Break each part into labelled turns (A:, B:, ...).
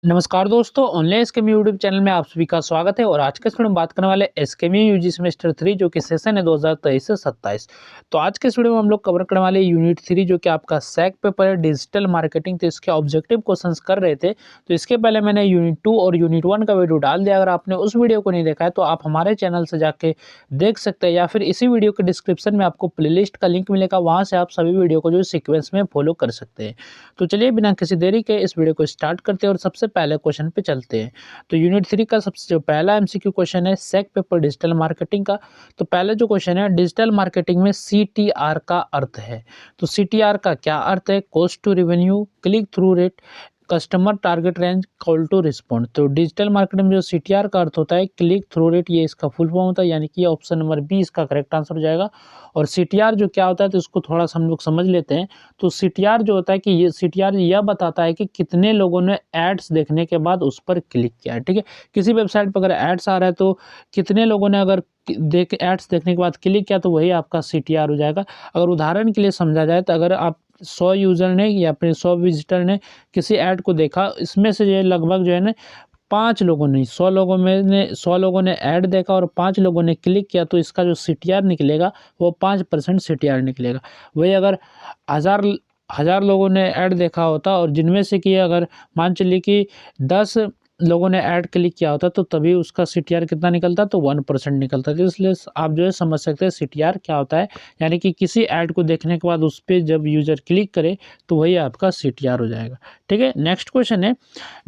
A: नमस्कार दोस्तों, online scheme YouTube channel में आप सभी का स्वागत है। और आज के इस वीडियो में बात करने वाले स्कीम यूजी सेमेस्टर 3 जो कि सेशन है 2023 से 27। तो आज के इस वीडियो में हम लोग कवर करने वाले यूनिट 3 जो कि आपका सैक पेपर है डिजिटल मार्केटिंग। तो इसके ऑब्जेक्टिव क्वेश्चंस कर रहे थे। तो इसके पहले मैंने यूनिट 2 और यूनिट 1 का वीडियो डाल दिया। अगर आपने उस वीडियो को नहीं देखा है तो आप हमारे चैनल से जाके देख सकते हैं, या फिर इसी वीडियो के डिस्क्रिप्शन में आपको प्लेलिस्ट का लिंक मिलेगा, वहाँ से आप सभी वीडियो को जो सीक्वेंस में फॉलो कर सकते हैं। तो चलिए बिना किसी देरी के इस वीडियो को स्टार्ट करते हैं और सबसे पहले क्वेश्चन पे चलते हैं। तो यूनिट 3 का सबसे जो पहला एमसीक्यू क्वेश्चन है सैक पेपर डिजिटल मार्केटिंग का। तो पहले जो क्वेश्चन है, डिजिटल मार्केटिंग में सीटीआर का अर्थ है। तो सीटीआर का क्या अर्थ है? Cost to revenue, click through rate, customer target range, call to respond. तो डिजिटल मार्केटिंग में जो सीटीआर का अर्थ होता है क्लिक थ्रू रेट, ये इसका फुल फॉर्म होता है, यानी कि ऑप्शन नंबर बी इसका करेक्ट आंसर हो जाएगा। और सीटीआर जो क्या होता है तो इसको थोड़ा सा हम लोग समझ लेते हैं। तो सीटीआर जो होता है कि ये सीटीआर यह बताता है कि कितने लोगों ने एड्स देखने के बाद उस पर क्लिक किया है। ठीक है, किसी वेबसाइट पर अगर एड्स आ रहा है तो कितने लोगों ने अगर एड्स देखने के बाद क्लिक किया तो वही आपका सीटीआर हो जाएगा। अगर उदाहरण के लिए समझा जाए तो अगर आप 100 यूज़र ने या फिर 100 विजिटर ने किसी ऐड को देखा, इसमें से जो लगभग जो है ना 5 लोगों ने 100 लोगों ने ऐड देखा और 5 लोगों ने क्लिक किया, तो इसका जो सीटीआर निकलेगा वो 5% सीटीआर निकलेगा। वही अगर हज़ार हज़ार लोगों ने ऐड देखा होता और जिनमें से कि अगर मान चलिए कि 10 लोगों ने ऐड क्लिक किया होता तो तभी उसका सीटीआर कितना निकलता, तो 1% निकलता। तो इसलिए आप जो है समझ सकते हैं सीटीआर क्या होता है, यानी कि किसी ऐड को देखने के बाद उस पर जब यूज़र क्लिक करे तो वही आपका सीटीआर हो जाएगा। ठीक है, नेक्स्ट क्वेश्चन है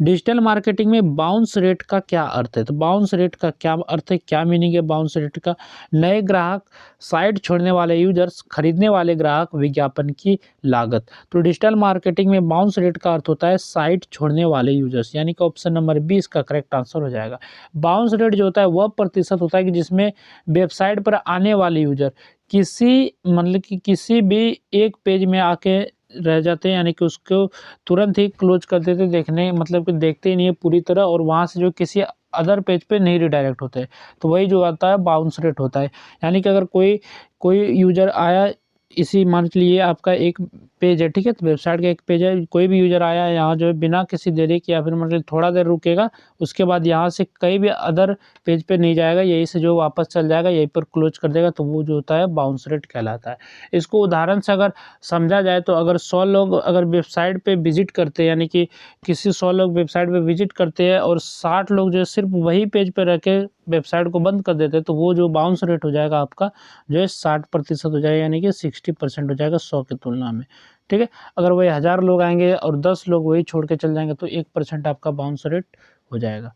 A: डिजिटल मार्केटिंग में बाउंस रेट का क्या अर्थ है? तो बाउंस रेट का क्या अर्थ है, क्या मीनिंग है बाउंस रेट का? नए ग्राहक, साइट छोड़ने वाले यूजर्स, खरीदने वाले ग्राहक, विज्ञापन की लागत। तो डिजिटल मार्केटिंग में बाउंस रेट का अर्थ होता है साइट छोड़ने वाले यूजर्स, यानी कि ऑप्शन नंबर बी इसका करेक्ट आंसर हो जाएगा। बाउंस रेट जो होता है वह प्रतिशत होता है कि जिसमें वेबसाइट पर आने वाले यूजर किसी मतलब कि किसी भी एक पेज में आके रह जाते हैं, यानी कि उसको तुरंत ही क्लोज कर देते, देखने मतलब कि देखते ही नहीं है पूरी तरह, और वहाँ से जो किसी अदर पेज पे नहीं रिडायरेक्ट होते हैं, तो वही जो आता है बाउंस रेट होता है। यानी कि अगर कोई कोई यूजर आया, इसी मान लीजिए आपका एक पेज है, ठीक है, तो वेबसाइट का एक पेज है, कोई भी यूजर आया है यहाँ जो है बिना किसी देरी के या फिर मतलब थोड़ा देर रुकेगा, उसके बाद यहाँ से कहीं भी अदर पेज पे नहीं जाएगा, यहीं से जो वापस चल जाएगा, यहीं पर क्लोज कर देगा, तो वो जो होता है बाउंस रेट कहलाता है। इसको उदाहरण से अगर समझा जाए तो अगर 100 लोग अगर वेबसाइट पे विजिट करते हैं, यानी कि किसी 100 लोग वेबसाइट पे विजिट करते हैं और 60 लोग जो है सिर्फ वही पेज पे रह के वेबसाइट को बंद कर देते हैं, तो वो जो बाउंस रेट हो जाएगा आपका जो है 60% हो जाएगा, यानी कि 60% हो जाएगा 100 की तुलना में। ठीक है, अगर वही 1000 लोग आएंगे और 10 लोग वही छोड़ के चल जाएंगे तो 1% आपका बाउंस रेट हो जाएगा।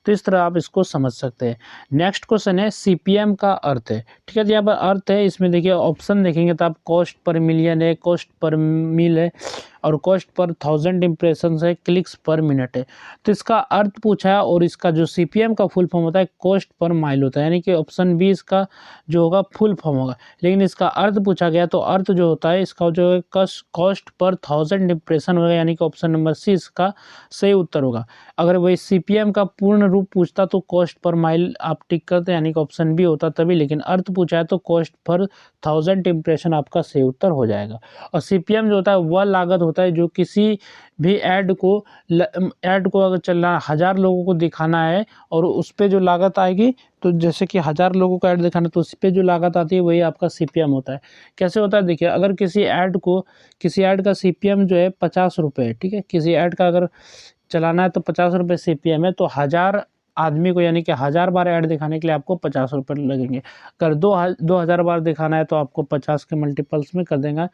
A: तो इस तरह आप इसको समझ सकते हैं। नेक्स्ट क्वेश्चन है सीपीएम का अर्थ है। ठीक है, तो यहाँ पर अर्थ है, इसमें देखिए ऑप्शन देखेंगे तो आप कॉस्ट पर मिलियन है, कॉस्ट पर मील है, और कॉस्ट पर 1000 इंप्रेशन है, क्लिक्स पर मिनट है। तो इसका अर्थ पूछा है और इसका जो सीपीएम का फुल फॉर्म होता है कॉस्ट पर माइल होता है, यानी कि ऑप्शन बी इसका जो होगा फुल फॉर्म होगा। लेकिन इसका अर्थ पूछा गया तो अर्थ जो होता है इसका जो है कॉस्ट पर 1000 इंप्रेशन होगा, यानी कि ऑप्शन नंबर सी इसका सही उत्तर होगा। अगर वही सीपीएम का पूर्ण रूप पूछता तो कॉस्ट पर माइल आप टिक करते, यानी कि ऑप्शन बी होता तभी, लेकिन अर्थ पूछा है तो कॉस्ट पर 1000 इंप्रेशन आपका सही उत्तर हो जाएगा। और सीपीएम जो होता है वह लागत होता है जो किसी भी ऐड को अगर चलना 1000 लोगों को दिखाना है और उस पर जो लागत आएगी, तो जैसे कि 1000 लोगों को ऐड दिखाना तो उस पर जो लागत आती है वही आपका सीपीएम होता है। कैसे होता है देखिए, अगर किसी ऐड का सीपीएम जो है 50 रुपये है, ठीक है, किसी ऐड का अगर चलाना है तो 50 रुपये सीपीएम है, तो 1000 आदमी को यानी कि 1000 बार ऐड दिखाने के लिए आपको 50 रुपये लगेंगे। अगर 2000 बार दिखाना है तो आपको 50 के मल्टीपल्स में कर देना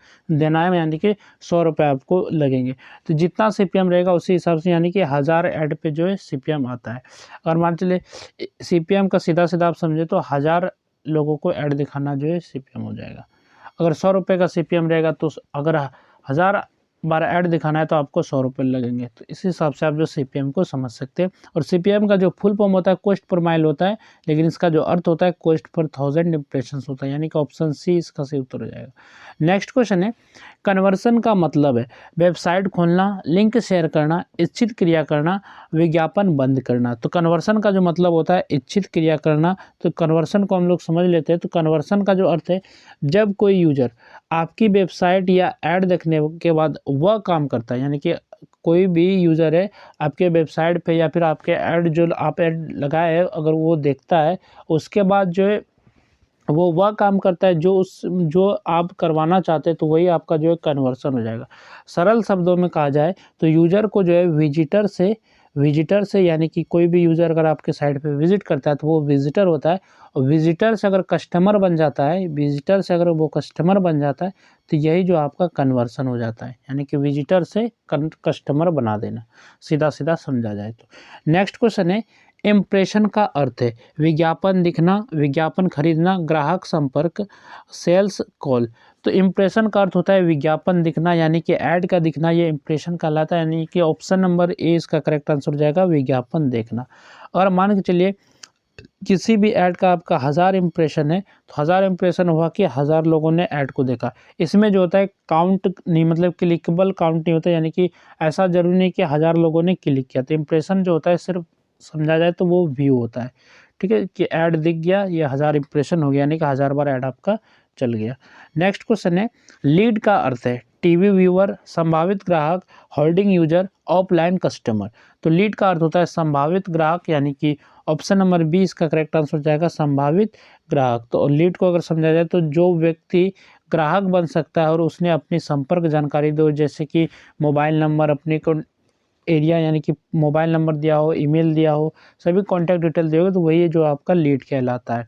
A: है, यानी कि 100 रुपये आपको लगेंगे। तो जितना सीपीएम रहेगा उसी हिसाब से, यानी कि 1000 ऐड पे जो है सीपीएम आता है। अगर मान चलिए सीपीएम का सीधा सीधा आप समझे तो 1000 लोगों को ऐड दिखाना जो है सीपीएम हो जाएगा। अगर 100 रुपये का सीपीएम रहेगा तो अगर 1000 बार ऐड दिखाना है तो आपको 100 रुपये लगेंगे। तो इस हिसाब से आप जो सीपीएम को समझ सकते हैं। और सीपीएम का जो फुल फॉर्म होता है कॉस्ट पर माइल होता है, लेकिन इसका जो अर्थ होता है कॉस्ट पर 1000 इंप्रेशंस होता है, यानी कि ऑप्शन सी इसका सही उत्तर हो जाएगा। नेक्स्ट क्वेश्चन है कन्वर्सन का मतलब है वेबसाइट खोलना, लिंक शेयर करना, इच्छित क्रिया करना, विज्ञापन बंद करना। तो कन्वर्सन का जो मतलब होता है इच्छित क्रिया करना, तो कन्वर्सन को हम लोग समझ लेते हैं। तो कन्वर्सन का जो अर्थ है जब कोई यूजर आपकी वेबसाइट या ऐड देखने के बाद वह काम करता है, यानी कि कोई भी यूज़र है आपके वेबसाइट पे या फिर आपके ऐड जो आप ऐड लगाए हैं अगर वो देखता है, उसके बाद जो है वो वह काम करता है जो आप करवाना चाहते हैं, तो वही आपका जो है कन्वर्सन हो जाएगा। सरल शब्दों में कहा जाए तो यूज़र को जो है विजिटर से यानी कि कोई भी यूज़र अगर आपके साइट पे विज़िट करता है तो वो विजिटर होता है, और विजिटर से अगर कस्टमर बन जाता है, विजिटर से अगर वो कस्टमर बन जाता है तो यही जो आपका कन्वर्सन हो जाता है, यानी कि विजिटर से कस्टमर बना देना, सीधा-सीधा समझा जाए तो। नेक्स्ट क्वेश्चन है, इम्प्रेशन का अर्थ है विज्ञापन दिखना, विज्ञापन खरीदना, ग्राहक संपर्क, सेल्स कॉल। तो इम्प्रेशन का अर्थ होता है विज्ञापन दिखना, यानी कि ऐड का दिखना, ये इम्प्रेशन कहलाता है, यानी कि ऑप्शन नंबर ए इसका करेक्ट आंसर हो जाएगा, विज्ञापन देखना। और मान के चलिए किसी भी ऐड का आपका 1000 इम्प्रेशन है, तो 1000 इम्प्रेशन हुआ कि 1000 लोगों ने ऐड को देखा। इसमें जो होता है काउंट नहीं, मतलब क्लिकेबल काउंट नहीं होता, यानी कि ऐसा ज़रूरी नहीं कि 1000 लोगों ने क्लिक किया। तो इम्प्रेशन जो होता है सिर्फ समझा जाए तो वो व्यू होता है, ठीक है, कि ऐड दिख गया, ये 1000 इम्प्रेशन हो गया, यानी कि 1000 बार ऐड आपका चल गया। नेक्स्ट क्वेश्चन है, लीड का अर्थ है टीवी व्यूअर, संभावित ग्राहक, होल्डिंग यूजर, ऑफलाइन कस्टमर। तो लीड का अर्थ होता है संभावित ग्राहक, यानी कि ऑप्शन नंबर बी इसका करेक्ट आंसर हो जाएगा, संभावित ग्राहक। तो लीड को अगर समझा जाए तो जो व्यक्ति ग्राहक बन सकता है और उसने अपनी संपर्क जानकारी दो, जैसे कि मोबाइल नंबर, अपने को एरिया यानी कि मोबाइल नंबर दिया हो, ईमेल दिया हो, सभी कॉन्टैक्ट डिटेल दिए हो, तो वही जो आपका लीड कहलाता है।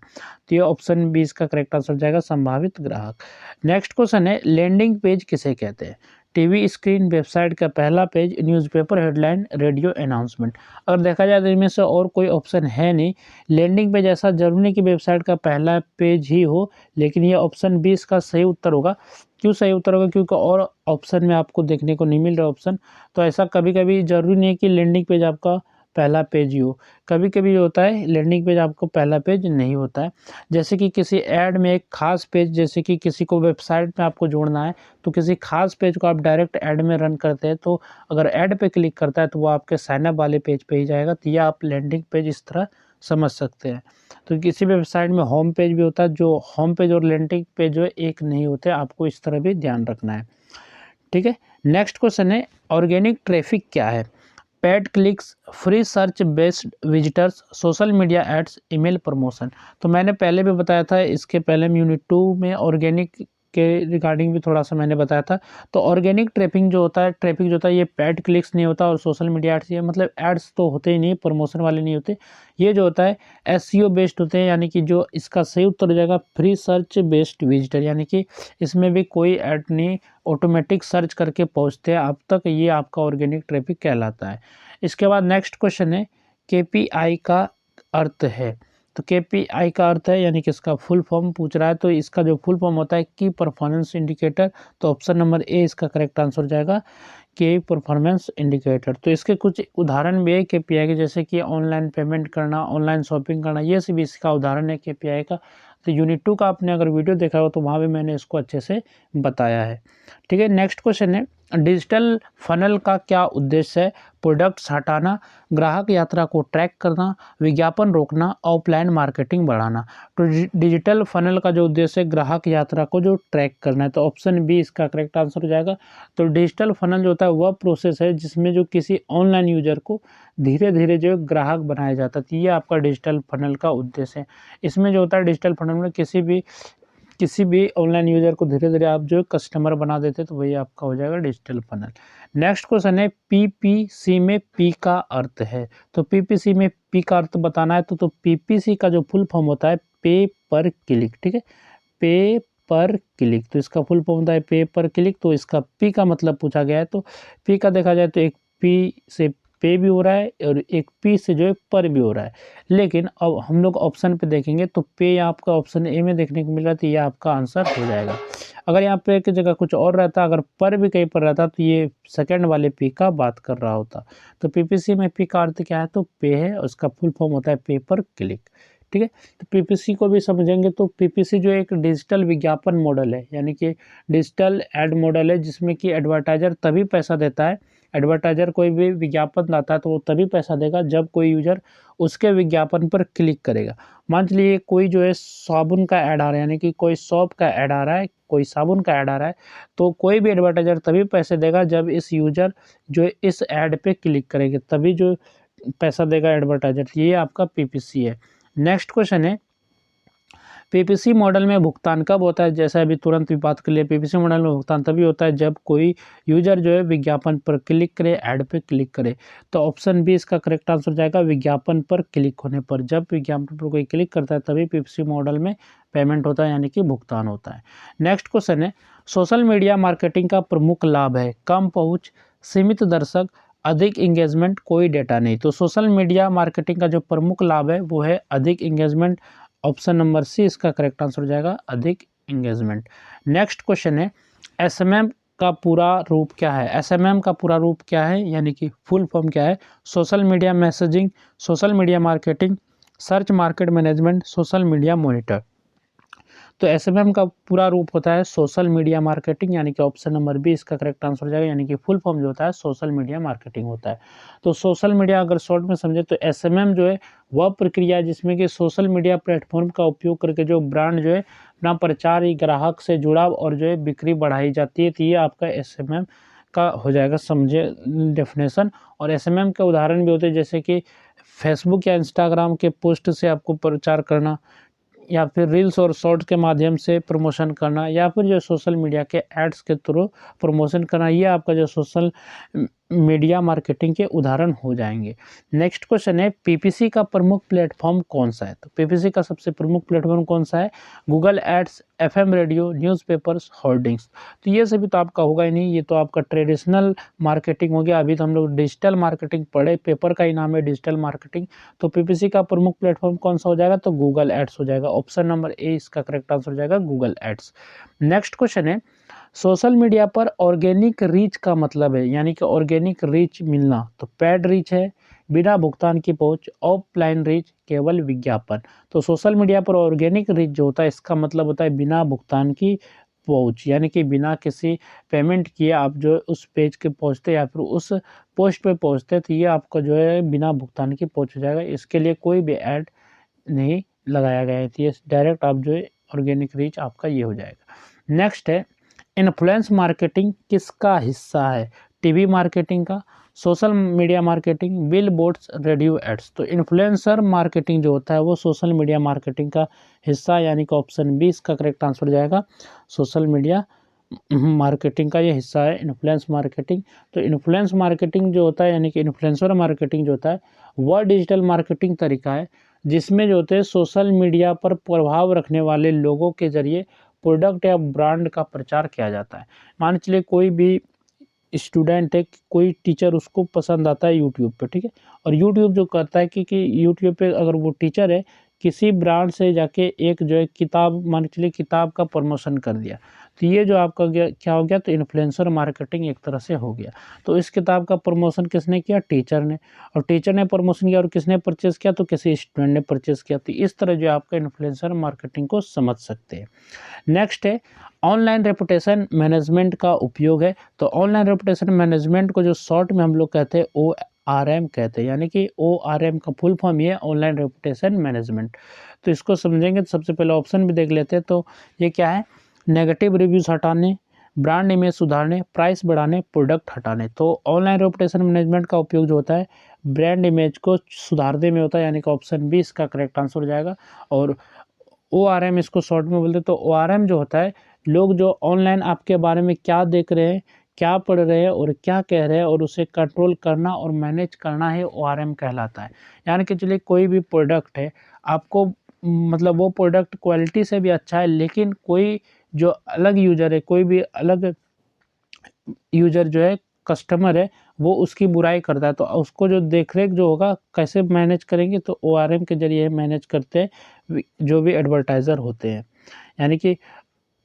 A: तो ये ऑप्शन बी इसका करेक्ट आंसर हो जाएगा, संभावित ग्राहक। नेक्स्ट क्वेश्चन है, लैंडिंग पेज किसे कहते हैं? टीवी स्क्रीन, वेबसाइट का पहला page, newspaper headline, radio announcement. अगर देखा जाए तो इनमें से और कोई ऑप्शन है नहीं। लैंडिंग पेज ऐसा जरूरी नहीं कि वेबसाइट का पहला पेज ही हो, लेकिन ये ऑप्शन बी इसका सही उत्तर होगा। क्यों सही उत्तर होगा? क्योंकि और ऑप्शन में आपको देखने को नहीं मिल रहा ऑप्शन। तो ऐसा कभी-कभी ज़रूरी नहीं है कि लैंडिंग पेज आपका पहला पेज ही हो। कभी-कभी जो होता है लैंडिंग पेज आपको पहला पेज नहीं होता है। जैसे कि किसी ऐड में एक ख़ास पेज, जैसे कि किसी को वेबसाइट में आपको जोड़ना है, तो किसी ख़ास पेज को आप डायरेक्ट ऐड में रन करते हैं, तो अगर ऐड पे क्लिक करता है तो वो आपके साइन अप वाले पेज पे ही जाएगा। तो ये आप लैंडिंग पेज इस तरह समझ सकते हैं। तो किसी भी वेबसाइट में होम पेज भी होता है, जो होम पेज और लैंडिंग पेज जो है एक नहीं होते, आपको इस तरह भी ध्यान रखना है, ठीक है। नेक्स्ट क्वेश्चन है, ऑर्गेनिक ट्रैफिक क्या है? Paid clicks, free search based visitors, social media ads, email promotion. तो मैंने पहले भी बताया था, इसके पहले में यूनिट 2 में ऑर्गेनिक के रिगार्डिंग भी थोड़ा सा मैंने बताया था। तो ऑर्गेनिक ट्रैफिक जो होता है ये पेड क्लिक्स नहीं होता, और सोशल मीडिया एड्स, ये मतलब एड्स तो होते ही नहीं, प्रमोशन वाले नहीं होते। ये जो होता है एसईओ बेस्ड होते हैं, यानी कि जो इसका सही उत्तर हो जाएगा फ्री सर्च बेस्ड विजिटर, यानी कि इसमें भी कोई ऐड नहीं, ऑटोमेटिक सर्च करके पहुंचते हैं आप तक, ये आपका ऑर्गेनिक ट्रैफिक कहलाता है। इसके बाद नेक्स्ट क्वेश्चन है, केपीआई का अर्थ है? तो केपीआई का अर्थ है, यानी कि इसका फुल फॉर्म पूछ रहा है, तो इसका जो फुल फॉर्म होता है की परफॉर्मेंस इंडिकेटर। तो ऑप्शन नंबर ए इसका करेक्ट आंसर हो जाएगा, के परफॉर्मेंस इंडिकेटर। तो इसके कुछ उदाहरण भी है केपीआई के, जैसे कि ऑनलाइन पेमेंट करना, ऑनलाइन शॉपिंग करना, ये सभी इसका उदाहरण है केपीआई का। तो यूनिट 2 का आपने अगर वीडियो देखा हो तो वहाँ भी मैंने इसको अच्छे से बताया है, ठीक है। नेक्स्ट क्वेश्चन है, डिजिटल फनल का क्या उद्देश्य है? प्रोडक्ट्स हटाना, ग्राहक यात्रा को ट्रैक करना, विज्ञापन रोकना, ऑफलाइन मार्केटिंग बढ़ाना। तो डिजिटल फनल का जो उद्देश्य है ग्राहक यात्रा को जो ट्रैक करना है, तो ऑप्शन बी इसका करेक्ट आंसर हो जाएगा। तो डिजिटल फनल जो होता है वह प्रोसेस है जिसमें जो किसी ऑनलाइन यूजर को धीरे धीरे जो ग्राहक बनाया जाता है, तो ये आपका डिजिटल फनल का उद्देश्य है। इसमें जो होता है डिजिटल फनल में किसी भी ऑनलाइन यूजर को धीरे धीरे आप जो कस्टमर बना देते, तो वही आपका हो जाएगा डिजिटल फनल। नेक्स्ट क्वेश्चन है, पीपीसी में पी का अर्थ है? तो पीपीसी में पी का अर्थ बताना है, तो पीपीसी का जो फुल फॉर्म होता है पे पर क्लिक, ठीक है, पे पर क्लिक। तो इसका फुल फॉर्म होता है पे पर क्लिक। तो इसका पी का मतलब पूछा गया है, तो पी का देखा जाए तो एक पी से पे भी हो रहा है और एक पी से जो है पर भी हो रहा है। लेकिन अब हम लोग ऑप्शन पे देखेंगे तो पे आपका ऑप्शन ए में देखने को मिल रहा है, तो ये आपका आंसर हो जाएगा। अगर यहाँ पे की जगह कुछ और रहता, अगर पर भी कहीं पर रहता, तो ये सेकंड वाले पी का बात कर रहा होता। तो पीपीसी में पी का अर्थ क्या है? तो पे है, उसका फुल फॉर्म होता है पे पर क्लिक, ठीक है। तो पीपीसी को भी समझेंगे, तो पीपीसी जो एक डिजिटल विज्ञापन मॉडल है, यानी कि डिजिटल एड मॉडल है, जिसमें कि एडवर्टाइजर तभी पैसा देता है एडवर्टाइजर कोई भी विज्ञापन लाता है तो वो तभी पैसा देगा जब कोई यूजर उसके विज्ञापन पर क्लिक करेगा। मान लीजिए कोई जो है साबुन का ऐड आ रहा है, यानी कि कोई सोप का ऐड आ रहा है, कोई साबुन का ऐड आ रहा है, तो कोई भी एडवर्टाइजर तभी पैसे देगा जब इस यूजर जो है इस ऐड पे क्लिक करेंगे, तभी जो पैसा देगा एडवर्टाइजर। ये आपका पीपीसी है। नेक्स्ट क्वेश्चन है, पीपीसी मॉडल में भुगतान कब होता है? जैसा अभी तुरंत भी बात कर लिया, पीपीसी मॉडल में भुगतान तभी होता है जब कोई यूजर जो है विज्ञापन पर क्लिक करे, ऐड पे क्लिक करे। तो ऑप्शन बी इसका करेक्ट आंसर जाएगा, विज्ञापन पर क्लिक होने पर। जब विज्ञापन पर कोई क्लिक करता है तभी पीपीसी मॉडल में पेमेंट होता है, यानी कि भुगतान होता है। नेक्स्ट क्वेश्चन है, सोशल मीडिया मार्केटिंग का प्रमुख लाभ है कम पहुँच, सीमित दर्शक, अधिक इंगेजमेंट, कोई डेटा नहीं। तो सोशल मीडिया मार्केटिंग का जो प्रमुख लाभ है वो है अधिक इंगेजमेंट। ऑप्शन नंबर सी इसका करेक्ट आंसर हो जाएगा, अधिक इंगेजमेंट। नेक्स्ट क्वेश्चन है, एसएमएम का पूरा रूप क्या है? एसएमएम का पूरा रूप क्या है, यानी कि फुल फॉर्म क्या है? Social media messaging, social media marketing, search market management, social media monitor. तो एसएमएम का पूरा रूप होता है सोशल मीडिया मार्केटिंग, यानी कि ऑप्शन नंबर बी इसका करेक्ट आंसर हो जाएगा, यानी कि फुल फॉर्म जो होता है सोशल मीडिया मार्केटिंग होता है। तो सोशल मीडिया अगर शॉर्ट में समझे तो एसएमएम जो है वह प्रक्रिया है जिसमें कि सोशल मीडिया प्लेटफॉर्म का उपयोग करके जो ब्रांड जो है अपना प्रचार, ग्राहक से जुड़ाव और जो है बिक्री बढ़ाई जाती है। तो ये आपका एसएमएम का हो जाएगा, समझे डेफिनेशन। और एसएमएम के उदाहरण भी होते हैं, जैसे कि फेसबुक या इंस्टाग्राम के पोस्ट से आपको प्रचार करना, या फिर रील्स और शॉर्ट्स के माध्यम से प्रमोशन करना, या फिर जो सोशल मीडिया के एड्स के थ्रू प्रमोशन करना, ये आपका जो सोशल मीडिया मार्केटिंग के उदाहरण हो जाएंगे। नेक्स्ट क्वेश्चन है, पीपीसी का प्रमुख प्लेटफॉर्म कौन सा है? तो पीपीसी का सबसे प्रमुख प्लेटफॉर्म कौन सा है? Google ads, FM radio, newspapers, hoardings. तो ये सभी तो आपका होगा ही नहीं, ये तो आपका ट्रेडिशनल मार्केटिंग हो गया। अभी तो हम लोग डिजिटल मार्केटिंग पढ़े, पेपर का ही नाम है डिजिटल मार्केटिंग। तो पीपीसी का प्रमुख प्लेटफॉर्म कौन सा हो जाएगा? तो गूगल एड्स हो जाएगा। ऑप्शन नंबर ए इसका करेक्ट आंसर हो जाएगा, गूगल एड्स। नेक्स्ट क्वेश्चन है, सोशल मीडिया पर ऑर्गेनिक रीच का मतलब है, यानी कि ऑर्गेनिक रीच मिलना। तो पेड रीच है, बिना भुगतान की पहुंच, ऑफलाइन रीच, केवल विज्ञापन। तो सोशल मीडिया पर ऑर्गेनिक रीच जो होता है इसका मतलब होता है बिना भुगतान की पहुंच, यानी कि बिना किसी पेमेंट किए आप जो उस पेज के पहुंचते या फिर उस पोस्ट पे पहुंचते, तो ये आपका जो है बिना भुगतान की पहुंच हो जाएगा। इसके लिए कोई भी ऐड नहीं लगाया गया है, तो ये डायरेक्ट आप जो है ऑर्गेनिक रीच आपका ये हो जाएगा। नेक्स्ट है, इन्फ्लुएंस मार्केटिंग किसका हिस्सा है? टीवी मार्केटिंग का, social media marketing, billboards, radio ads. तो इन्फ्लुएंसर मार्केटिंग जो होता है वो सोशल मीडिया मार्केटिंग का हिस्सा, यानी कि ऑप्शन बी इसका करेक्ट आंसर हो जाएगा, सोशल मीडिया मार्केटिंग का ये हिस्सा है इन्फ्लुएंस मार्केटिंग। तो इन्फ्लुएंस मार्केटिंग जो होता है, यानी कि इन्फ्लुएंसर मार्केटिंग जो होता है वह डिजिटल मार्केटिंग तरीका है जिसमें जो होते हैं सोशल मीडिया पर प्रभाव रखने वाले लोगों के जरिए प्रोडक्ट या ब्रांड का प्रचार किया जाता है। मान चलिए कोई भी स्टूडेंट है, कोई टीचर उसको पसंद आता है यूट्यूब पे, ठीक है, और यूट्यूब जो करता है कि यूट्यूब पे अगर वो टीचर है किसी ब्रांड से जाके एक जो है किताब, मान के चलिए किताब का प्रमोशन कर दिया, तो ये जो आपका क्या हो गया? तो इन्फ्लुएंसर मार्केटिंग एक तरह से हो गया। तो इस किताब का प्रमोशन किसने किया? टीचर ने। और टीचर ने प्रमोशन किया और किसने परचेज़ किया? तो किसी स्टूडेंट ने परचेज़ किया। तो इस तरह जो आपका इन्फ्लुएंसर मार्केटिंग को समझ सकते हैं। नेक्स्ट है, ऑनलाइन रेपुटेशन मैनेजमेंट का उपयोग है। तो ऑनलाइन रेपुटेशन मैनेजमेंट को जो शॉर्ट में हम लोग कहते हैं ORM कहते हैं, यानी कि ORM का फुल फॉर्म ये है, ऑनलाइन रेपुटेशन मैनेजमेंट। तो इसको समझेंगे तो सबसे पहले ऑप्शन भी देख लेते हैं। तो ये क्या है? नेगेटिव रिव्यूज़ हटाने, ब्रांड इमेज सुधारने, प्राइस बढ़ाने, प्रोडक्ट हटाने। तो ऑनलाइन रेपुटेशन मैनेजमेंट का उपयोग जो होता है ब्रांड इमेज को सुधारने में होता है, यानी कि ऑप्शन बी इसका करेक्ट आंसर हो जाएगा। और ORM इसको शॉर्ट में बोलते हैं। तो ORM जो होता है, लोग जो ऑनलाइन आपके बारे में क्या देख रहे हैं, क्या पढ़ रहे हैं और क्या कह रहे हैं, और उसे कंट्रोल करना और मैनेज करना है ORM कहलाता है। यानी कि चलिए कोई भी प्रोडक्ट है, आपको मतलब वो प्रोडक्ट क्वालिटी से भी अच्छा है, लेकिन कोई जो अलग यूज़र है, कोई भी अलग यूज़र जो है, कस्टमर है, वो उसकी बुराई करता है, तो उसको जो देख-रेख जो होगा कैसे मैनेज करेंगे? तो ORM के ज़रिए मैनेज करते हैं जो भी एडवर्टाइज़र होते हैं। यानी कि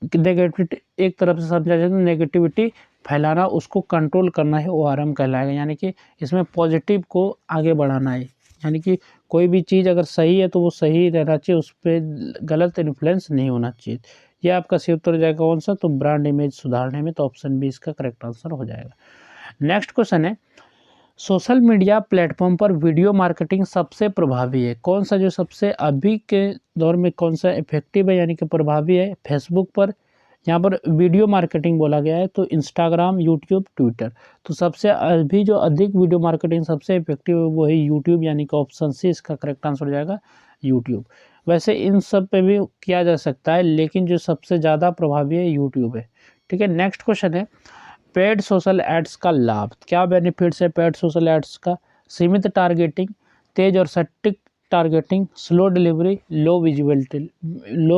A: नेगेटिविटी एक तरफ से समझा जाए तो नेगेटिविटी फैलाना, उसको कंट्रोल करना है ORM कहलाएगा। यानी कि इसमें पॉजिटिव को आगे बढ़ाना है, यानी कि कोई भी चीज़ अगर सही है तो वो सही रहना चाहिए, उस पे गलत इन्फ्लुएंस नहीं होना चाहिए। ये आपका सही उत्तर हो जाएगा कौन सा? तो ब्रांड इमेज सुधारने में। तो ऑप्शन बी इसका करेक्ट आंसर हो जाएगा। नेक्स्ट क्वेश्चन है, सोशल मीडिया प्लेटफॉर्म पर वीडियो मार्केटिंग सबसे प्रभावी है, कौन सा जो सबसे अभी के दौर में कौन सा इफेक्टिव है यानी कि प्रभावी है? फेसबुक पर, यहाँ पर वीडियो मार्केटिंग बोला गया है, तो इंस्टाग्राम, यूट्यूब, ट्विटर। तो सबसे अभी जो अधिक वीडियो मार्केटिंग सबसे इफेक्टिव है वो है यूट्यूब, यानी कि ऑप्शन सी इसका करेक्ट आंसर हो जाएगा यूट्यूब। वैसे इन सब पे भी किया जा सकता है, लेकिन जो सबसे ज़्यादा प्रभावी है यूट्यूब है। ठीक है, नेक्स्ट क्वेश्चन है, पेड सोशल एड्स का लाभ, क्या बेनिफिट्स है पेड सोशल एड्स का? सीमित टारगेटिंग, तेज और सटीक टारगेटिंग, स्लो डिलीवरी, लो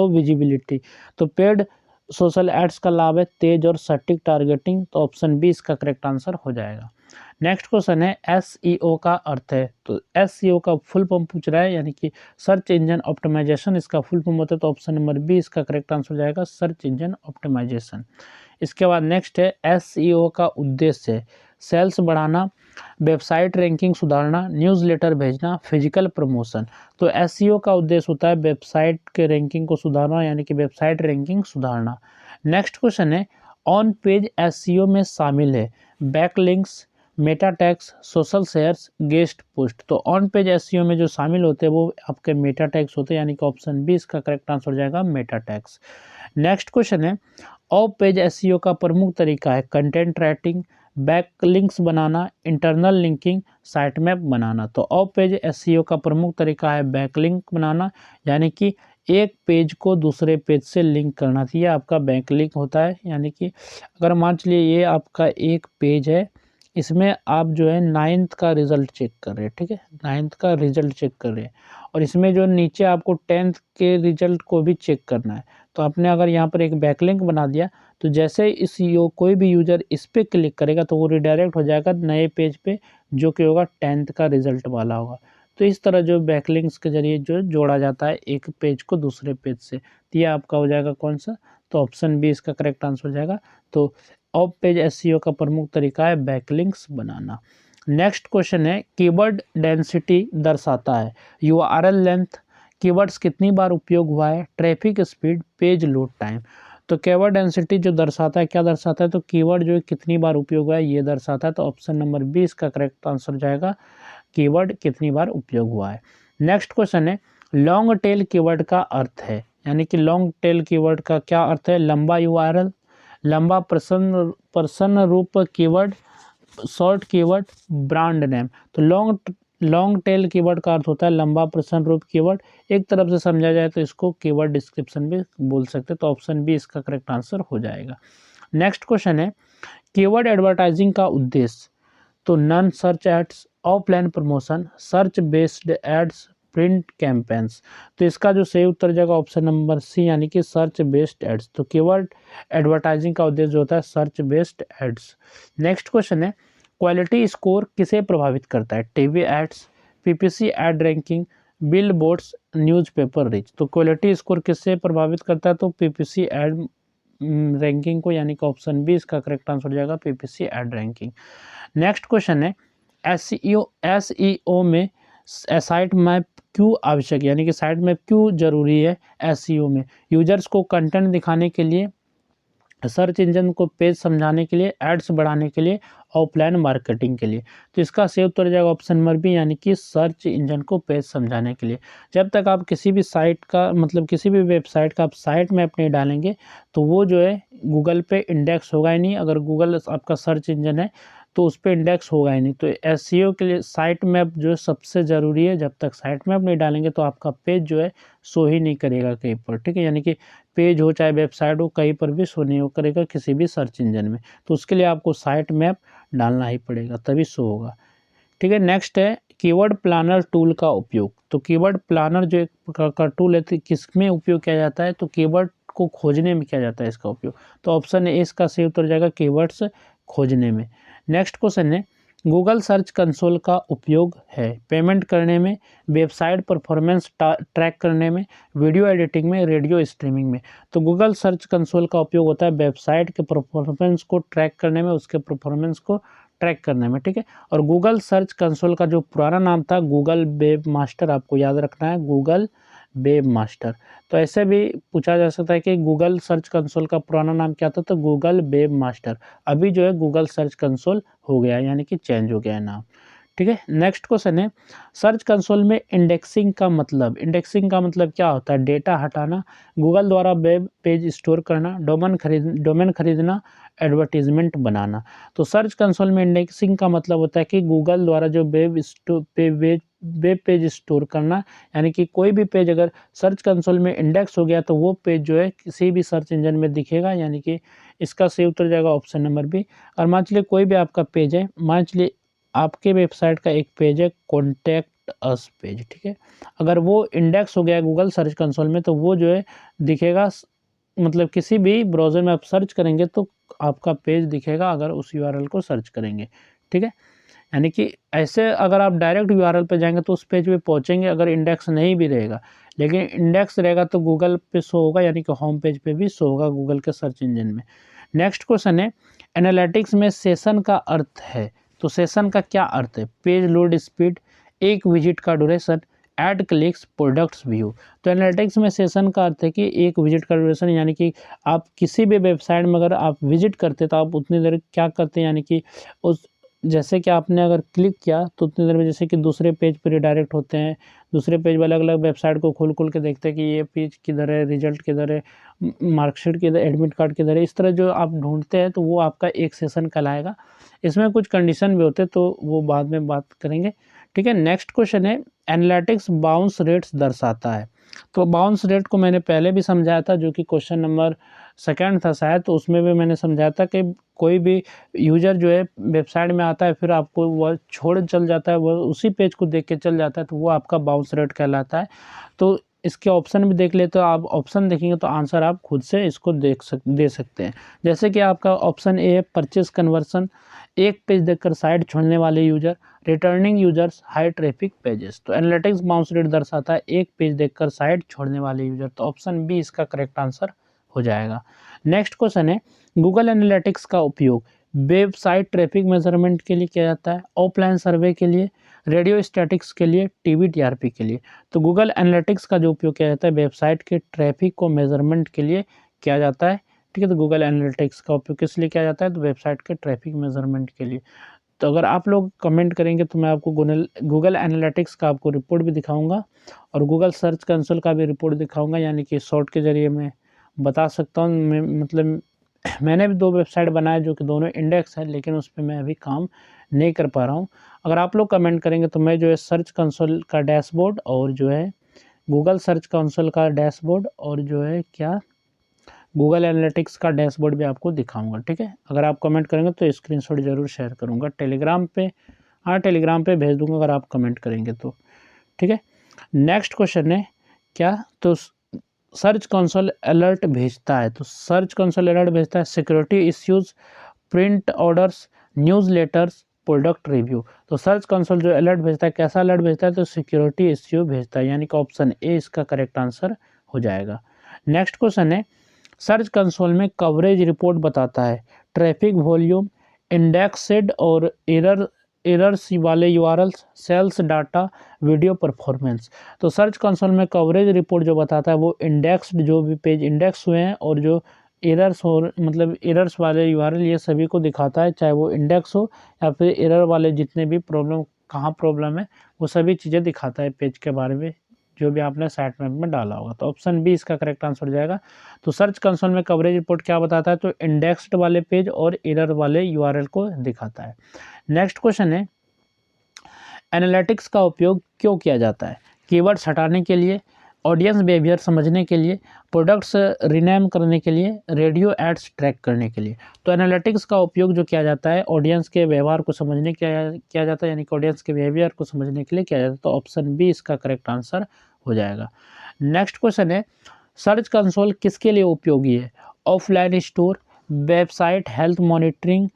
A: विजिबिलिटी। तो पेड सोशल एड्स का लाभ है तेज और सटीक टारगेटिंग, तो ऑप्शन बी इसका करेक्ट आंसर हो जाएगा। नेक्स्ट क्वेश्चन है, एसईओ का अर्थ है, तो एसईओ का फुल फॉर्म पूछ रहा है, यानी कि सर्च इंजन ऑप्टिमाइजेशन इसका फुल फॉर्म होता है, तो ऑप्शन नंबर बी इसका करेक्ट आंसर हो जाएगा, सर्च इंजन ऑप्टिमाइजेशन। इसके बाद नेक्स्ट है, एसईओ का उद्देश्य है सेल्स बढ़ाना, वेबसाइट रैंकिंग सुधारना, न्यूज़लेटर भेजना, फिजिकल प्रमोशन। तो एसईओ का उद्देश्य होता है वेबसाइट के रैंकिंग को सुधारना, यानी कि वेबसाइट रैंकिंग सुधारना। नेक्स्ट क्वेश्चन है, ऑन पेज एसईओ में शामिल है backlinks, Meta tags, social shares, guest post. तो ऑन पेज एसईओ में जो शामिल होते हैं वो आपके मेटा टैग्स होते हैं, यानी कि ऑप्शन बी इसका करेक्ट आंसर हो जाएगा मेटा टैग्स। नेक्स्ट क्वेश्चन है, ऑफ पेज एसईओ का प्रमुख तरीका है कंटेंट राइटिंग, बैकलिंक्स बनाना, इंटरनल लिंकिंग, साइट मैप बनाना। तो ऑफ पेज एसईओ का प्रमुख तरीका है बैकलिंक बनाना, यानी कि एक पेज को दूसरे पेज से लिंक करना चाहिए, आपका बैकलिंक होता है। यानी कि अगर मान चलिए ये आपका एक पेज है, इसमें आप जो है 9th का रिज़ल्ट चेक कर रहे हैं, ठीक है, 9th का रिज़ल्ट चेक कर रहे हैं, और इसमें जो नीचे आपको 10th के रिज़ल्ट को भी चेक करना है। तो आपने अगर यहाँ पर एक बैकलिंक बना दिया, तो जैसे इस कोई भी यूज़र इस पर क्लिक करेगा तो वो रिडायरेक्ट हो जाएगा नए पेज पे, जो कि होगा 10th का रिज़ल्ट वाला होगा। तो इस तरह जो बैकलिंक्स के जरिए जो जोड़ा जाता है एक पेज को दूसरे पेज से, तो ये आपका हो जाएगा कौन सा? तो ऑप्शन बी इसका करेक्ट आंसर हो जाएगा। तो ऑफ पेज एसईओ का प्रमुख तरीका है बैकलिंक्स बनाना। नेक्स्ट क्वेश्चन है, कीवर्ड डेंसिटी दर्शाता है यूआरएल लेंथ, कीवर्ड्स कितनी बार उपयोग हुआ है, traffic speed, page load time. तो कीवर्ड डेंसिटी जो दर्शाता है, क्या दर्शाता है? तो कीवर्ड जो है कितनी बार उपयोग हुआ है ये दर्शाता है, तो ऑप्शन नंबर बी इसका करेक्ट आंसर हो जाएगा, कीवर्ड कितनी बार उपयोग हुआ है। नेक्स्ट क्वेश्चन है, लॉन्ग टेल कीवर्ड का अर्थ है, यानी कि लॉन्ग टेल कीवर्ड का क्या अर्थ है? लंबा यूआरएल, लंबा प्रश्न रूप keyword, short keyword, brand name. तो लॉन्ग टेल कीवर्ड का अर्थ होता है लंबा प्रश्न रूप कीवर्ड। एक तरफ से समझा जाए तो इसको कीवर्ड डिस्क्रिप्शन भी बोल सकते हैं, तो ऑप्शन बी इसका करेक्ट आंसर हो जाएगा। नेक्स्ट क्वेश्चन है, कीवर्ड एडवर्टाइजिंग का उद्देश्य, तो non search ads, offline promotion, search based ads, print campaigns. तो इसका जो सही उत्तर जाएगा ऑप्शन नंबर सी, यानी कि सर्च बेस्ड एड्स। तो कीवर्ड एडवर्टाइजिंग का उद्देश्य होता है search based ads. Next question है, क्वालिटी स्कोर किसे प्रभावित करता है? TV ads, PPC ad ranking, billboards, newspaper reach. तो क्वालिटी स्कोर किससे प्रभावित करता है? तो पीपीसी एड रैंकिंग को, यानी कि ऑप्शन बी इसका करेक्ट आंसर हो जाएगा, PPC ad ranking. Next question है, एसईओ में साइट मैप क्यों आवश्यक, यानी कि साइट मैप क्यों जरूरी है एसईओ में? यूजर्स को कंटेंट दिखाने के लिए, सर्च इंजन को पेज समझाने के लिए, एड्स बढ़ाने के लिए, ऑफलाइन मार्केटिंग के लिए। तो इसका सही उत्तर जाएगा ऑप्शन नंबर बी, यानी कि सर्च इंजन को पेज समझाने के लिए। जब तक आप किसी भी साइट का मतलब किसी भी वेबसाइट का आप साइट मैप नहीं डालेंगे तो वो जो है गूगल पे इंडेक्स होगा ही नहीं। अगर गूगल आपका सर्च इंजन है तो उस पर इंडेक्स होगा ही नहीं। तो एसईओ के लिए साइट मैप जो है सबसे ज़रूरी है। जब तक साइट मैप नहीं डालेंगे तो आपका पेज जो है शो ही नहीं करेगा कहीं पर, ठीक है। यानी कि पेज हो चाहे वेबसाइट हो, कहीं पर भी शो नहीं हो करेगा किसी भी सर्च इंजन में। तो उसके लिए आपको साइट मैप डालना ही पड़ेगा तभी शो होगा, ठीक है। नेक्स्ट है, कीवर्ड प्लानर टूल का उपयोग। तो कीवर्ड प्लानर जो एक का टूल है तो किस में उपयोग किया जाता है? तो कीवर्ड को खोजने में किया जाता है इसका उपयोग। तो ऑप्शन ए इसका सही उत्तर जाएगा, कीवर्ड्स खोजने में। नेक्स्ट क्वेश्चन है, गूगल सर्च कंसोल का उपयोग है पेमेंट करने में, वेबसाइट परफॉर्मेंस ट्रैक करने में, वीडियो एडिटिंग में, रेडियो स्ट्रीमिंग में। तो गूगल सर्च कंसोल का उपयोग होता है वेबसाइट के परफॉर्मेंस को ट्रैक करने में, उसके परफॉर्मेंस को ट्रैक करने में, ठीक है। और गूगल सर्च कंसोल का जो पुराना नाम था गूगल वेब मास्टर, आपको याद रखना है, गूगल वेब मास्टर। तो ऐसे भी पूछा जा सकता है कि गूगल सर्च कंसोल का पुराना नाम क्या था, तो गूगल वेब मास्टर। अभी जो है गूगल सर्च कंसोल हो गया है, यानी कि चेंज हो गया है नाम। ठीक है, नेक्स्ट क्वेश्चन है, सर्च कंसोल में इंडेक्सिंग का मतलब, इंडेक्सिंग का मतलब क्या होता है? डेटा हटाना, गूगल द्वारा वेब पेज स्टोर करना, डोमेन खरीदना, एडवर्टीजमेंट बनाना। तो सर्च कंसोल में इंडेक्सिंग का मतलब होता है कि गूगल द्वारा जो वेब पेज स्टोर करना, यानी कि कोई भी पेज अगर सर्च कंसोल में इंडेक्स हो गया तो वो पेज जो है किसी भी सर्च इंजन में दिखेगा, यानी कि इसका सही उत्तर जाएगा ऑप्शन नंबर बी। और मान चलिए कोई भी आपका पेज है, मान चलिए आपके वेबसाइट का एक पेज है कॉन्टैक्ट अस पेज, ठीक है, अगर वो इंडेक्स हो गया है गूगल सर्च कंसोल में तो वो जो है दिखेगा, मतलब किसी भी ब्राउज़र में आप सर्च करेंगे तो आपका पेज दिखेगा अगर उस यूआरएल को सर्च करेंगे। ठीक है, यानी कि ऐसे अगर आप डायरेक्ट यूआरएल पे जाएंगे तो उस पेज पे पहुंचेंगे अगर इंडेक्स नहीं भी रहेगा, लेकिन इंडेक्स रहेगा तो गूगल पे शो होगा, यानी कि होम पेज पे भी शो होगा गूगल के सर्च इंजन में। नेक्स्ट क्वेश्चन है, एनालिटिक्स में सेशन का अर्थ है, तो सेशन का क्या अर्थ है? पेज लोड स्पीड, एक विजिट का duration, add clicks, products view. तो एनालिटिक्स में सेशन का अर्थ है कि एक विजिट का ड्यूरेशन, यानी कि आप किसी भी वेबसाइट में अगर आप विजिट करते तो आप उतनी देर क्या करते हैं, यानी कि उस जैसे कि आपने अगर क्लिक किया तो उतनी देर में जैसे कि दूसरे पेज पर रिडायरेक्ट होते हैं, दूसरे पेज पर अलग अलग वेबसाइट को खोल के देखते हैं कि ये पेज किधर है, रिजल्ट किधर है, मार्कशीट किधर, एडमिट कार्ड किधर है, इस तरह जो आप ढूंढते हैं तो वो आपका एक सेशन कहलाएगा। इसमें कुछ कंडीशन भी होते हैं तो वो बाद में बात करेंगे। ठीक है, नेक्स्ट क्वेश्चन है, एनालिटिक्स बाउंस रेट्स दर्शाता है। तो बाउंस रेट को मैंने पहले भी समझाया था, जो कि क्वेश्चन नंबर सेकंड था शायद, तो उसमें भी मैंने समझाया था कि कोई भी यूज़र जो है वेबसाइट में आता है फिर आपको वह छोड़ चल जाता है, वह उसी पेज को देख के चल जाता है, तो वो आपका बाउंस रेट कहलाता है। तो इसके ऑप्शन भी देख ले, तो आप ऑप्शन देखेंगे तो आंसर आप खुद से इसको दे सकते हैं। जैसे कि आपका ऑप्शन ए है परचेज कन्वर्सन, एक पेज देखकर साइट छोड़ने वाले user, returning users, high traffic pages. तो एनालिटिक्स बाउंस रेट दर्शाता है एक पेज देखकर साइट छोड़ने वाले यूजर, तो ऑप्शन बी इसका करेक्ट आंसर हो जाएगा। नेक्स्ट क्वेश्चन है, गूगल एनालिटिक्स का उपयोग वेबसाइट ट्रैफिक मेजरमेंट के लिए किया जाता है, ऑफलाइन सर्वे के लिए, रेडियो स्टैटिक्स के लिए, टीवी टीआरपी के लिए। तो गूगल एनालिटिक्स का जो उपयोग किया जाता है वेबसाइट के ट्रैफिक को मेजरमेंट के लिए किया जाता है। ठीक है, तो गूगल एनालिटिक्स का उपयोग किस लिए किया जाता है? तो वेबसाइट के ट्रैफिक मेजरमेंट के लिए। तो अगर आप लोग कमेंट करेंगे तो मैं आपको गूगल एनालिटिक्स का आपको रिपोर्ट भी दिखाऊंगा और गूगल सर्च कंसोल का भी रिपोर्ट दिखाऊंगा, यानी कि शॉर्ट के ज़रिए मैं बता सकता हूँ। मैं मतलब मैंने भी 2 वेबसाइट बनाए जो कि दोनों इंडेक्स है, लेकिन उस पे मैं अभी काम नहीं कर पा रहा हूँ। अगर आप लोग कमेंट करेंगे तो मैं जो है सर्च कंसोल का डैशबोर्ड और जो है गूगल सर्च कंसोल का डैशबोर्ड और जो है क्या गूगल एनालिटिक्स का डैशबोर्ड भी आपको दिखाऊंगा। ठीक है, अगर आप कमेंट करेंगे तो स्क्रीनशॉट ज़रूर शेयर करूँगा टेलीग्राम पे, हाँ टेलीग्राम पे भेज दूँगा अगर आप कमेंट करेंगे तो। ठीक है, नेक्स्ट क्वेश्चन है क्या, तो सर्च कंसोल अलर्ट भेजता है, तो सर्च कंसोल अलर्ट भेजता है security issues, print orders, newsletters, product review. तो सर्च कंसोल जो अलर्ट भेजता है कैसा अलर्ट भेजता है? तो सिक्योरिटी इश्यू भेजता है, यानी कि ऑप्शन ए इसका करेक्ट आंसर हो जाएगा। नेक्स्ट क्वेश्चन है, सर्च कंसोल में कवरेज रिपोर्ट बताता है ट्रैफिक वॉल्यूम, इंडेक्सेड और एरर्स वाले URLs, sales data, video performance. तो सर्च कंसोल में कवरेज रिपोर्ट जो बताता है वो इंडेक्स्ड, जो भी पेज इंडेक्स हुए हैं और जो एरर्स हो, मतलब एरर्स वाले यूआरएल, ये सभी को दिखाता है, चाहे वो इंडेक्स हो या फिर एरर वाले जितने भी प्रॉब्लम, कहाँ प्रॉब्लम है वो सभी चीज़ें दिखाता है पेज के बारे में जो भी आपने साइट मैप में डाला होगा। तो ऑप्शन बी इसका करेक्ट आंसर हो जाएगा। तो सर्च कंसोल में कवरेज रिपोर्ट क्या बताता है? तो इंडेक्स्ड वाले पेज और एरर वाले यूआरएल को दिखाता है। नेक्स्ट क्वेश्चन है, एनालिटिक्स का उपयोग क्यों किया जाता है? कीवर्ड्स हटाने के लिए, ऑडियंस बिहेवियर समझने के लिए, प्रोडक्ट्स रीनेम करने के लिए, रेडियो एड्स ट्रैक करने के लिए। तो एनालिटिक्स का उपयोग जो किया जाता है ऑडियंस के व्यवहार को समझने के किया जाता है, यानी कि ऑडियंस के बिहेवियर को समझने के लिए किया जाता है। तो ऑप्शन बी इसका करेक्ट आंसर हो जाएगा। नेक्स्ट क्वेश्चन है, सर्च कंसोल किसके लिए उपयोगी है? Offline store, website health monitoring,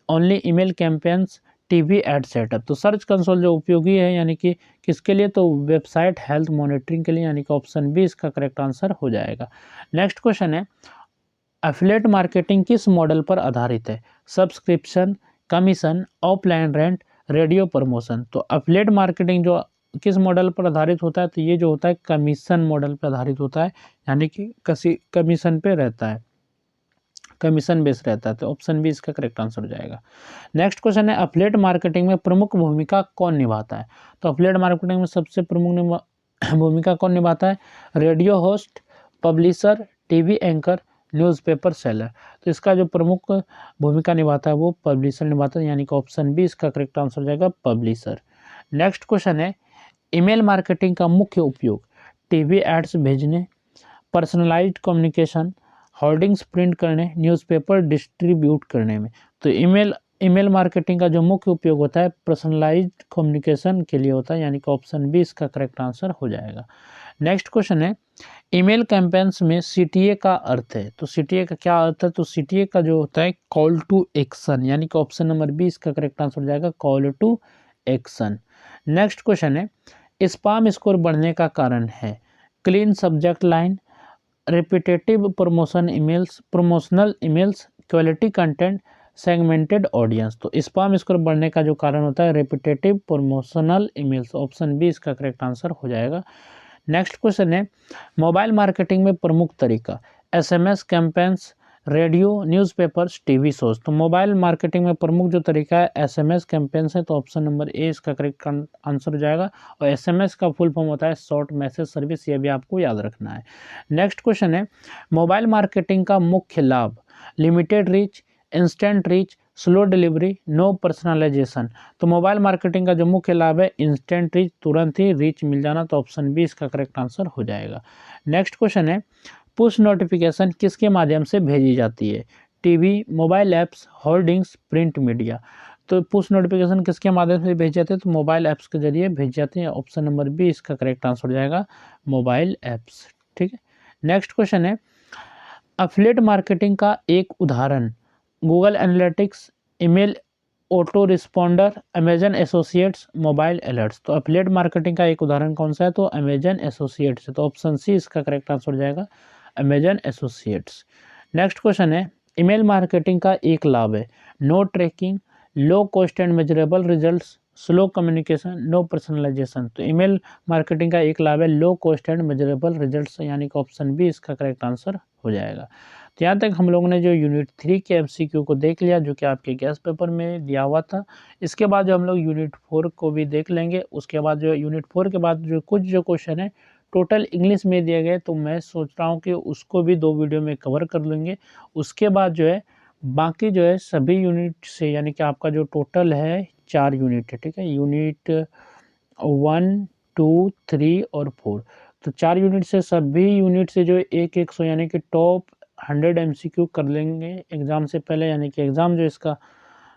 A: only email campaigns, TV ad setup. तो सर्च कंसोल जो उपयोगी है यानी कि किसके लिए? तो वेबसाइट हेल्थ मॉनिटरिंग के लिए, यानी कि ऑप्शन बी इसका करेक्ट आंसर हो जाएगा। नेक्स्ट क्वेश्चन है, एफिलिएट मार्केटिंग किस मॉडल पर आधारित है? Subscription, commission, offline rent, radio promotion. तो एफिलिएट मार्केटिंग जो किस मॉडल पर आधारित होता है, तो ये जो होता है कमीशन मॉडल पर आधारित होता है, यानी कि कमीशन पे रहता है, कमीशन बेस रहता है। तो ऑप्शन बी इसका करेक्ट आंसर हो जाएगा। नेक्स्ट क्वेश्चन है, अफिलिएट मार्केटिंग में प्रमुख भूमिका कौन निभाता है? तो अफिलिएट मार्केटिंग में सबसे प्रमुख भूमिका कौन निभाता है? Radio host, publisher, TV anchor, newspaper seller. तो इसका जो प्रमुख भूमिका निभाता है वो पब्लिशर निभाता है, यानी कि ऑप्शन बी इसका करेक्ट आंसर हो जाएगा, पब्लिशर। नेक्स्ट क्वेश्चन है, ईमेल मार्केटिंग का मुख्य उपयोग टीवी एड्स भेजने, पर्सनलाइज्ड कम्युनिकेशन, होर्डिंग्स प्रिंट करने, न्यूज़पेपर डिस्ट्रीब्यूट करने में। तो ईमेल मार्केटिंग का जो मुख्य उपयोग होता है पर्सनलाइज्ड कम्युनिकेशन के लिए होता है, यानी कि ऑप्शन बी इसका करेक्ट आंसर हो जाएगा। नेक्स्ट क्वेश्चन है, ईमेल कैंपेन्स में सीटीए का अर्थ है। तो सीटीए का क्या अर्थ है? तो सीटीए का जो होता है कॉल टू एक्शन, यानी कि ऑप्शन नंबर बी इसका करेक्ट आंसर हो जाएगा, call to action. Next question है, स्पैम स्कोर बढ़ने का कारण है clean subject line, repetitive promotional emails, quality content, segmented audience. तो स्पैम स्कोर बढ़ने का जो कारण होता है repetitive promotional emails, option B इसका करेक्ट आंसर हो जाएगा। नेक्स्ट क्वेश्चन है, मोबाइल मार्केटिंग में प्रमुख तरीका SMS campaigns, radio, newspapers, TV shows. तो मोबाइल मार्केटिंग में प्रमुख जो तरीका है एसएमएस कैंपेन्स है, तो ऑप्शन नंबर ए इसका करेक्ट आंसर हो जाएगा। और एसएमएस का फुल फॉर्म होता है शॉर्ट मैसेज सर्विस, ये भी आपको याद रखना है। नेक्स्ट क्वेश्चन है, मोबाइल मार्केटिंग का मुख्य लाभ limited reach, instant reach, slow delivery, no personalisation. तो मोबाइल मार्केटिंग का जो मुख्य लाभ है इंस्टेंट रीच, तुरंत ही रीच मिल जाना, तो ऑप्शन बी इसका करेक्ट आंसर हो जाएगा। नेक्स्ट क्वेश्चन है, पुश नोटिफिकेशन किसके माध्यम से भेजी जाती है? TV, mobile apps, hoardings, print media. तो पुश नोटिफिकेशन किसके माध्यम से भेजी जाती है? तो मोबाइल ऐप्स के जरिए भेजी जाती है, ऑप्शन नंबर बी इसका करेक्ट आंसर हो जाएगा, मोबाइल ऐप्स। ठीक है। नेक्स्ट क्वेश्चन है, अफिलिएट मार्केटिंग का एक उदाहरण Google analytics, email auto responder, Amazon associates, mobile alerts. तो अफिलिएट मार्केटिंग का एक उदाहरण कौन सा है? तो अमेजन एसोसिएट्स है, तो ऑप्शन सी इसका करेक्ट आंसर हो जाएगा, अमेजन एसोसिएट्स। नेक्स्ट क्वेश्चन है, ईमेल मार्केटिंग का एक लाभ है no tracking, low cost and measurable results, slow communication, no personalisation. तो ईमेल मार्केटिंग का एक लाभ है low cost and measurable results, यानी कि ऑप्शन बी इसका करेक्ट आंसर हो जाएगा। तो यहाँ तक हम लोगों ने जो यूनिट 3 के एमसीक्यू को देख लिया, जो कि आपके गैस पेपर में दिया हुआ था। इसके बाद जो हम लोग यूनिट 4 को भी देख लेंगे। उसके बाद जो यूनिट 4 के बाद जो कुछ जो क्वेश्चन है टोटल इंग्लिश में दिए गए, तो मैं सोच रहा हूँ कि उसको भी 2 वीडियो में कवर कर लेंगे। उसके बाद जो है बाकी जो है सभी यूनिट से, यानी कि आपका जो टोटल है 4 यूनिट है, ठीक है, यूनिट 1, 2, 3 और 4। तो 4 यूनिट से सभी यूनिट से जो एक सौ यानी कि टॉप 100 एमसीक्यू कर लेंगे एग्ज़ाम से पहले, यानी कि एग्ज़ाम जो इसका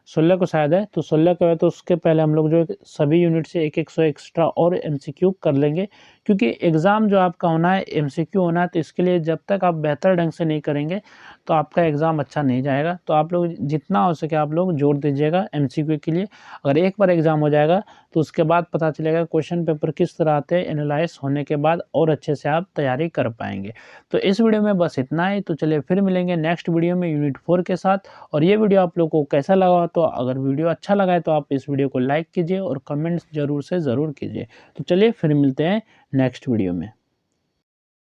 A: 16 को शायद है, तो 16 को है, तो उसके पहले हम लोग जो सभी यूनिट से एक 100 एक्स्ट्रा और एमसीक्यू कर लेंगे। क्योंकि एग्ज़ाम जो आपका होना है एमसीक्यू होना है, तो इसके लिए जब तक आप बेहतर ढंग से नहीं करेंगे तो आपका एग्ज़ाम अच्छा नहीं जाएगा। तो आप लोग जितना हो सके आप लोग जोर दीजिएगा एमसीक्यू के लिए। अगर एक बार एग्ज़ाम हो जाएगा तो उसके बाद पता चलेगा क्वेश्चन पेपर किस तरह आते हैं, एनालाइज होने के बाद और अच्छे से आप तैयारी कर पाएंगे। तो इस वीडियो में बस इतना ही। तो चलिए फिर मिलेंगे नेक्स्ट वीडियो में यूनिट 4 के साथ। और ये वीडियो आप लोग को कैसा लगा? तो अगर वीडियो अच्छा लगा है तो आप इस वीडियो को लाइक कीजिए और कमेंट्स ज़रूर से ज़रूर कीजिए। तो चलिए फिर मिलते हैं नेक्स्ट वीडियो में।